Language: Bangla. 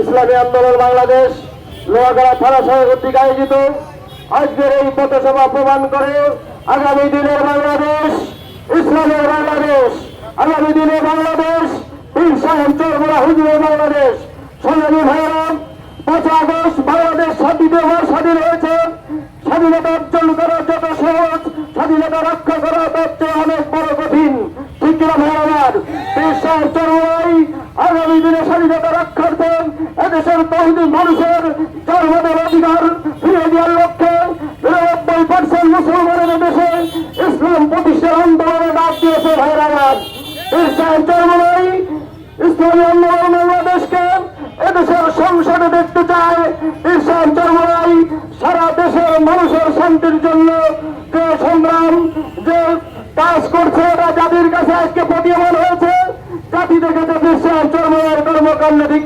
ইসলামী আন্দোলন বাংলাদেশ লোহাগাড়া থানা শাখা কর্তৃক আয়োজিত আজকের এই পথসভা প্রমাণ করে আগামী দিনের বাংলাদেশ ইসলামের বাংলাদেশ, আগামী দিনে বাংলাদেশ পীর সাহেব চরমোড়া হুজুরের বাংলাদেশ। সংগ্রামী ভাইয়েরা, 5 আগস্ট বাংলাদেশ স্বাধীন হয়েছে। স্বাধীনতা অর্জন করা যত সহজ, স্বাধীনতা রক্ষা করা তার চেয়ে অনেক বড় কঠিন। ঠিক কিনা ভাইয়েরা আমার? পীর সাহেব চরমোড়াই আগামী দিনে স্বাধীনতা রক্ষার্থে এদেশের তৌহিদি মানুষের জন্মদের অধিকার ফিরে দেওয়ার লক্ষ্যে 99% মুসলমানের দেশে ইসলাম প্রতিষ্ঠার আন্দোলনে ডাক দিয়েছে। ভাইয়েরা আমার, পীর সাহেব চরমোড়াই ইসলামী আন্দোলন বাংলাদেশকে এদেশের সংসদে দেখতে চায়। পীর সাহেব চরমোড়াই সারা দেশের মানুষের শান্তির জন্য যে সংগ্রাম, যে কাজ করছে, এটা জাতির কাছে আজকে প্রতীয়মান হয়েছে। জাতি দেখেছে পীর সাহেব চরমোড়াইয়ের কর্মকাণ্ড। ঠিক